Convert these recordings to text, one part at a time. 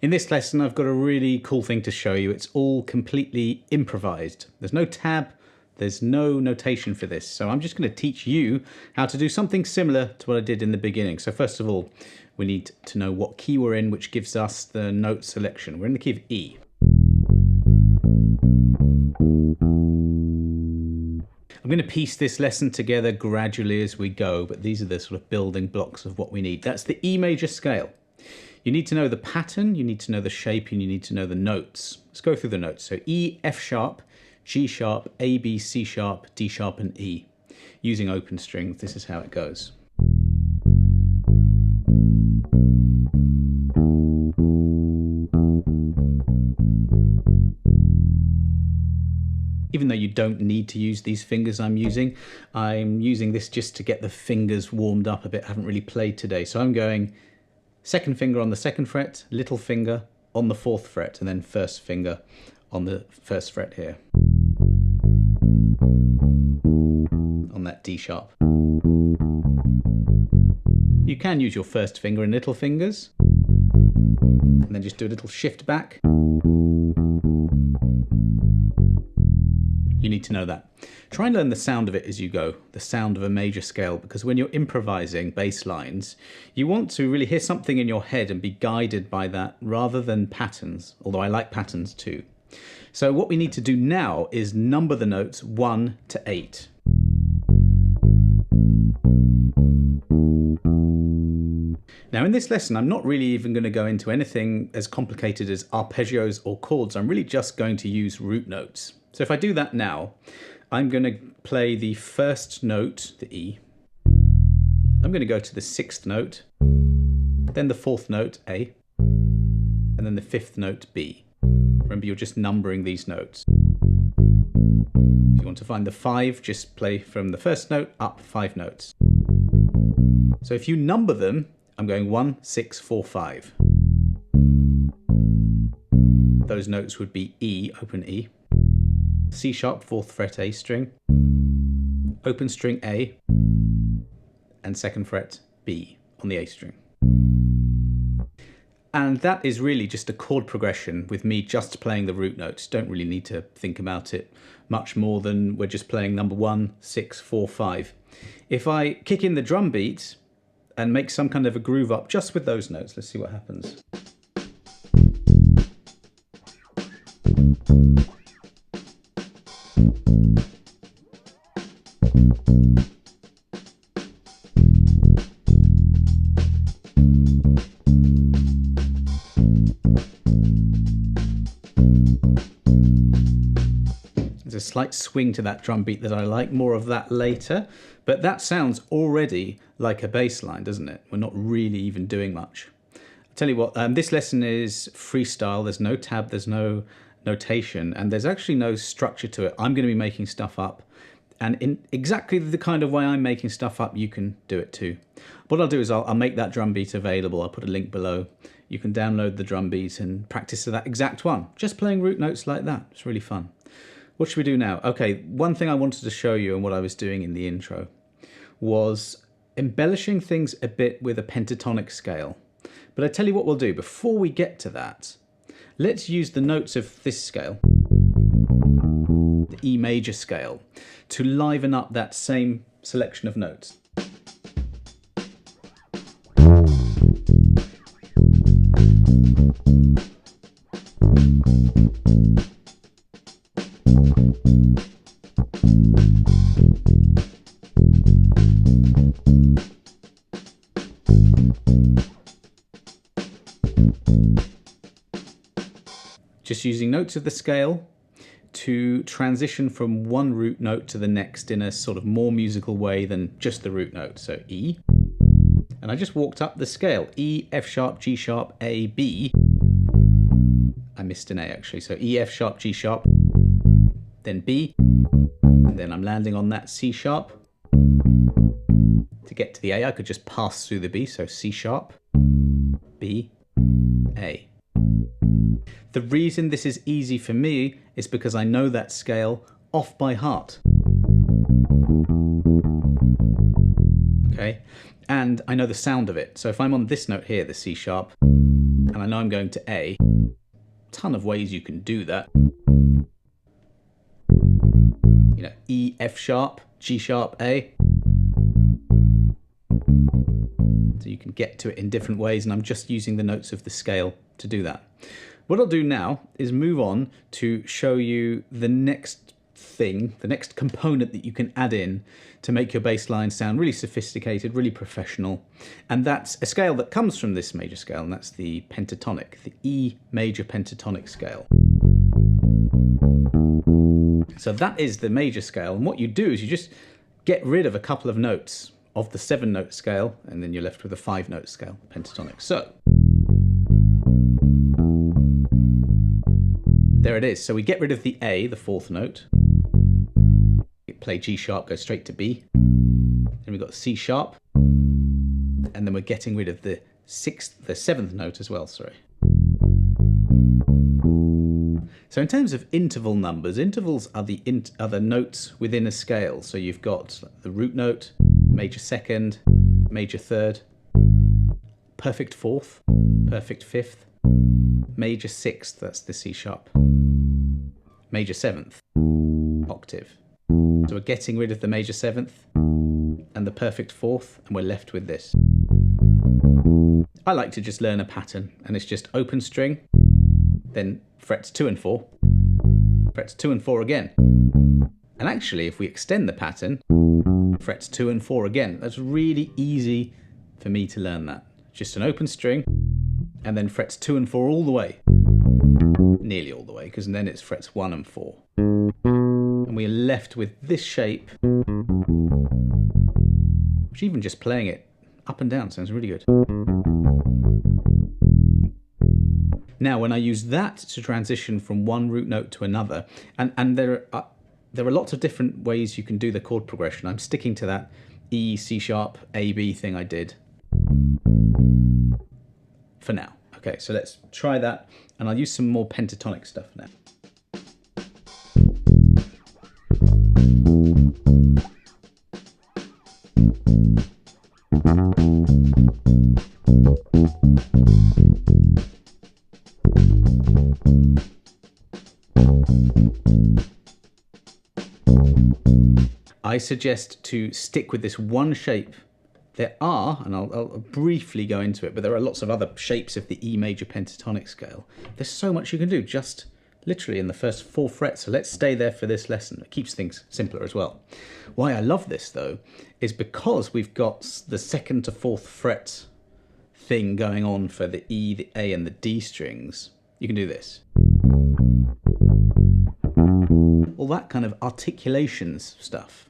In this lesson, I've got a really cool thing to show you. It's all completely improvised. There's no tab, there's no notation for this. So I'm just going to teach you how to do something similar to what I did in the beginning. So first of all, we need to know what key we're in, which gives us the note selection. We're in the key of E. I'm going to piece this lesson together gradually as we go, but these are the sort of building blocks of what we need. That's the E major scale. You need to know the pattern, you need to know the shape, and you need to know the notes. Let's go through the notes. So E, F sharp, G sharp, A, B, C sharp, D sharp, and E. Using open strings, this is how it goes. Even though you don't need to use these fingers I'm using this just to get the fingers warmed up a bit. I haven't really played today. So I'm going second finger on the second fret, little finger on the fourth fret, and then first finger on the first fret here. On that D sharp. You can use your first finger and little fingers, and then just do a little shift back. You need to know that. Try and learn the sound of it as you go, the sound of a major scale, because when you're improvising bass lines, you want to really hear something in your head and be guided by that rather than patterns, although I like patterns too. So what we need to do now is number the notes 1 to 8. Now in this lesson, I'm not really even going to go into anything as complicated as arpeggios or chords. I'm really just going to use root notes. So if I do that now, I'm going to play the first note, the E. I'm going to go to the sixth note, then the fourth note, A, and then the fifth note, B. Remember, you're just numbering these notes. If you want to find the 5, just play from the first note up 5 notes. So if you number them, I'm going 1, 6, 4, 5. Those notes would be E, open E, C sharp, 4th fret A string, open string A, and 2nd fret B on the A string. And that is really just a chord progression with me just playing the root notes. Don't really need to think about it much more than we're just playing number 1, 6, 4, 5. If I kick in the drum beat and make some kind of a groove up just with those notes, let's see what happens. There's a slight swing to that drum beat that I like, more of that later, but that sounds already like a bass line, doesn't it? We're not really even doing much. I'll tell you what, this lesson is freestyle. There's no tab, there's no notation, and there's actually no structure to it. I'm going to be making stuff up, and in exactly the kind of way I'm making stuff up, you can do it too. What I'll do is I'll make that drum beat available. I'll put a link below. You can download the drum beat and practice to that exact one, just playing root notes like that. It's really fun. What should we do now? Okay, one thing I wanted to show you and what I was doing in the intro was embellishing things a bit with a pentatonic scale. But I tell you what we'll do, before we get to that, let's use the notes of this scale, the E major scale, to liven up that same selection of notes. Just using notes of the scale to transition from one root note to the next in a sort of more musical way than just the root note. So E, and I just walked up the scale. E, F sharp, G sharp, A, B. I missed an A actually. So E, F sharp, G sharp, then B, and then I'm landing on that C sharp, To get to the A, I could just pass through the B, so C sharp, B, A. The reason this is easy for me is because I know that scale off by heart. Okay, and I know the sound of it. So if I'm on this note here, the C sharp, and I know I'm going to A, ton of ways you can do that. You know, E, F sharp, G sharp, A. So you can get to it in different ways, and I'm just using the notes of the scale to do that. What I'll do now is move on to show you the next thing, the next component that you can add in to make your bass line sound really sophisticated, really professional. And that's a scale that comes from this major scale, and that's the pentatonic, the E major pentatonic scale. So that is the major scale, and what you do is you just get rid of a couple of notes of the 7-note scale, and then you're left with a 5-note scale, pentatonic. So there it is. So we get rid of the A, the 4th note. We play G sharp, go straight to B. Then we've got C sharp, and then we're getting rid of the 7th note as well, sorry. So in terms of interval numbers, intervals are the notes within a scale. So you've got the root note, major 2nd, major 3rd, perfect 4th, perfect 5th, major 6th, that's the C sharp, major 7th, octave. So we're getting rid of the major 7th and the perfect 4th, and we're left with this. I like to just learn a pattern, and it's just open string, then frets 2 and 4, frets 2 and 4 again. And actually, if we extend the pattern, frets 2 and 4 again. That's really easy for me to learn that. Just an open string, and then frets 2 and 4 all the way. Nearly all the way, because then it's frets 1 and 4. And we're left with this shape, which even just playing it up and down sounds really good. Now, when I use that to transition from one root note to another, and there are lots of different ways you can do the chord progression. I'm sticking to that E, C sharp, A, B thing I did for now. Okay, so let's try that, and I'll use some more pentatonic stuff now. I suggest to stick with this one shape. There are, and I'll briefly go into it, but there are lots of other shapes of the E major pentatonic scale. There's so much you can do just literally in the first 4 frets, so let's stay there for this lesson. It keeps things simpler as well. Why I love this though is because we've got the 2nd to 4th fret thing going on for the E, the A and the D strings. You can do this. All that kind of articulations stuff.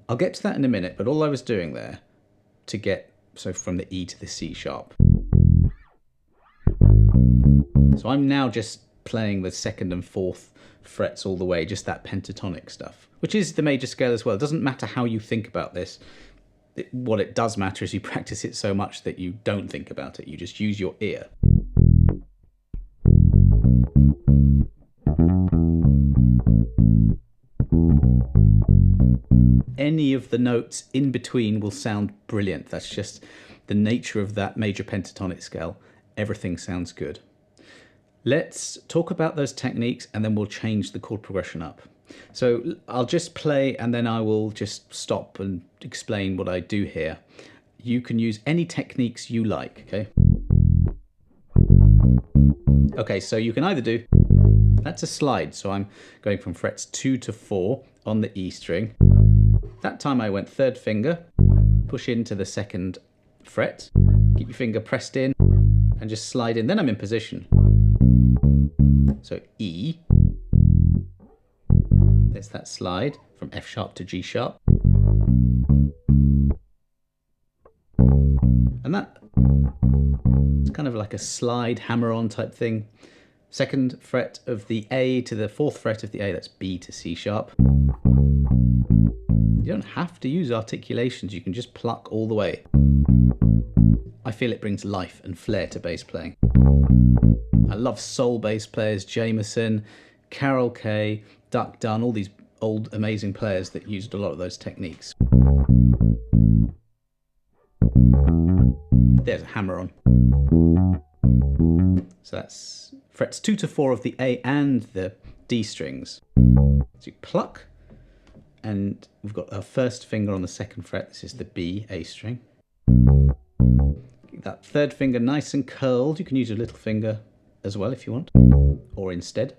I'll get to that in a minute, but all I was doing there to get, so from the E to the C sharp. So I'm now just playing the 2nd and 4th frets all the way, just that pentatonic stuff, which is the major scale as well. It doesn't matter how you think about this. What it does matter is you practice it so much that you don't think about it. You just use your ear. Any of the notes in between will sound brilliant. That's just the nature of that major pentatonic scale. Everything sounds good. Let's talk about those techniques, and then we'll change the chord progression up. So I'll just play, and then I will just stop and explain what I do here. You can use any techniques you like, okay? Okay, so you can either do, that's a slide, so I'm going from frets 2 to 4 on the E string. That time I went 3rd finger, push into the 2nd fret, keep your finger pressed in, and just slide in. Then I'm in position. So E, there's that slide from F sharp to G sharp. And that it's kind of like a slide hammer-on type thing. 2nd fret of the A to the 4th fret of the A, that's B to C sharp. You don't have to use articulations, you can just pluck all the way. I feel it brings life and flair to bass playing. I love soul bass players, Jameson, Carol Kay, Duck Dunn, all these old amazing players that used a lot of those techniques. There's a hammer on. So that's frets 2 to 4 of the A and the D strings. So you pluck, and we've got our first finger on the second fret. This is the B, A string. Keep that third finger nice and curled. You can use your little finger as well if you want, or instead.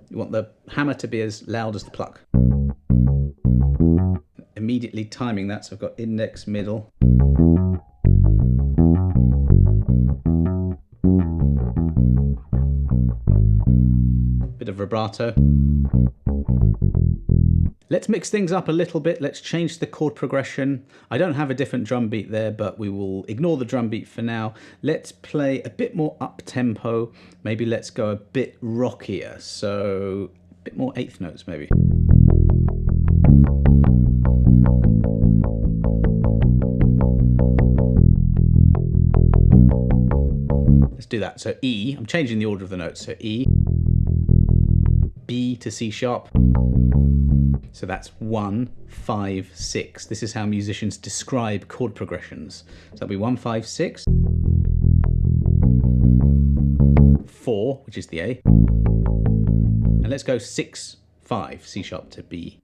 You want the hammer to be as loud as the pluck. Immediately timing that, so I've got index, middle. Bit of vibrato. Let's mix things up a little bit. Let's change the chord progression. I don't have a different drum beat there, but we will ignore the drum beat for now. Let's play a bit more up tempo. Maybe let's go a bit rockier. So a bit more eighth notes maybe. Let's do that. So E, I'm changing the order of the notes. So E, B to C sharp. So that's 1, 5, 6. This is how musicians describe chord progressions. So that'll be 1, 5, 6. 4, which is the A. And let's go 6, 5, C sharp to B.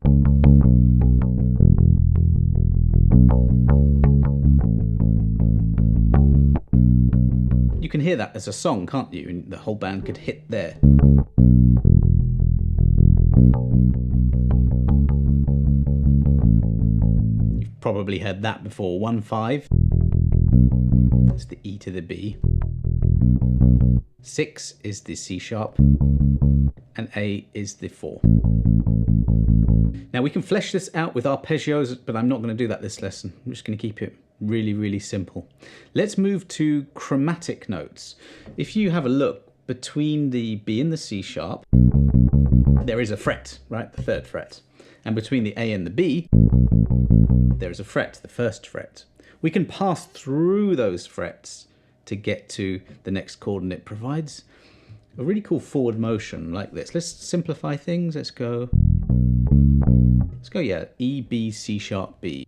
You can hear that as a song, can't you? And the whole band could hit there. You've probably heard that before. 1, 5. That's the E to the B. 6 is the C sharp. And A is the 4. Now we can flesh this out with arpeggios, but I'm not going to do that this lesson. I'm just going to keep it really, really simple. Let's move to chromatic notes. If you have a look between the B and the C sharp, there is a fret, right? The third fret. And between the A and the B, there is a fret, the first fret. We can pass through those frets to get to the next chord, and it provides a really cool forward motion like this. Let's simplify things. Let's go, yeah, E, B, C sharp, B.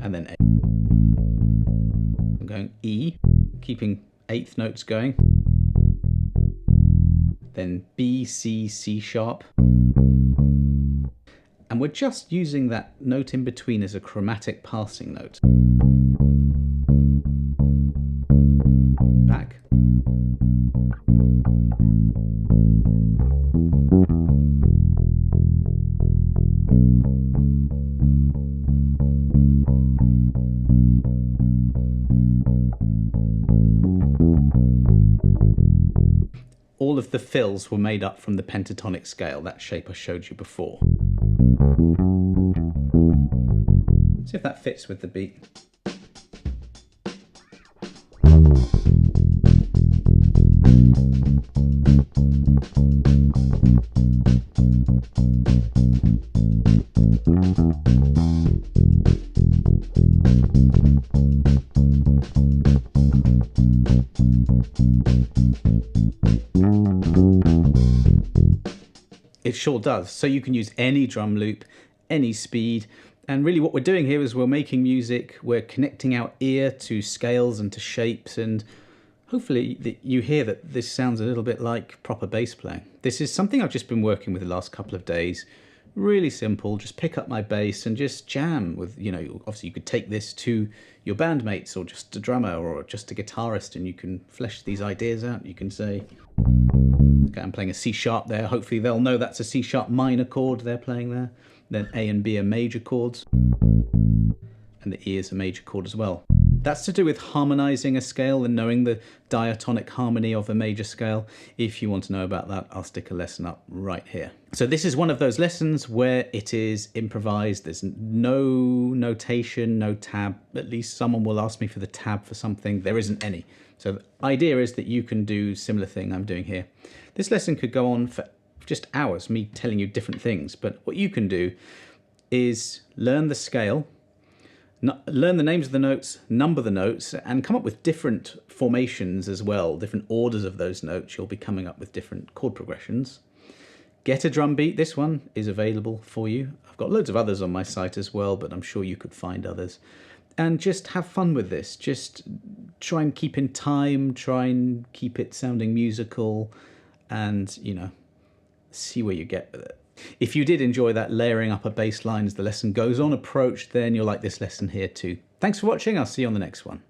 And then A. I'm going E, keeping eighth notes going. Then B, C, C sharp. And we're just using that note in between as a chromatic passing note. Back. All of the fills were made up from the pentatonic scale, that shape I showed you before. See if that fits with the beat. It sure does. So you can use any drum loop, any speed, and really what we're doing here is we're making music, we're connecting our ear to scales and to shapes, and hopefully you hear that this sounds a little bit like proper bass playing. This is something I've just been working with the last couple of days. Really simple, just pick up my bass and just jam with, you know, obviously you could take this to your bandmates or just a drummer or just a guitarist, and you can flesh these ideas out. You can say, okay, I'm playing a C sharp there. Hopefully they'll know that's a C sharp minor chord they're playing there. Then A and B are major chords, and the E is a major chord as well. That's to do with harmonizing a scale and knowing the diatonic harmony of a major scale. If you want to know about that, I'll stick a lesson up right here. So this is one of those lessons where it is improvised. There's no notation, no tab. At least someone will ask me for the tab for something. There isn't any. So the idea is that you can do similar thing I'm doing here. This lesson could go on for just hours, me telling you different things. But what you can do is learn the scale, learn the names of the notes, number the notes, and come up with different formations as well, different orders of those notes. You'll be coming up with different chord progressions. Get a drum beat. This one is available for you. I've got loads of others on my site as well, but I'm sure you could find others. And just have fun with this. Just try and keep in time, try and keep it sounding musical, and, you know, see where you get with it. If you did enjoy that layering up a bass line as the lesson goes on approach, then you'll like this lesson here too. Thanks for watching. I'll see you on the next one.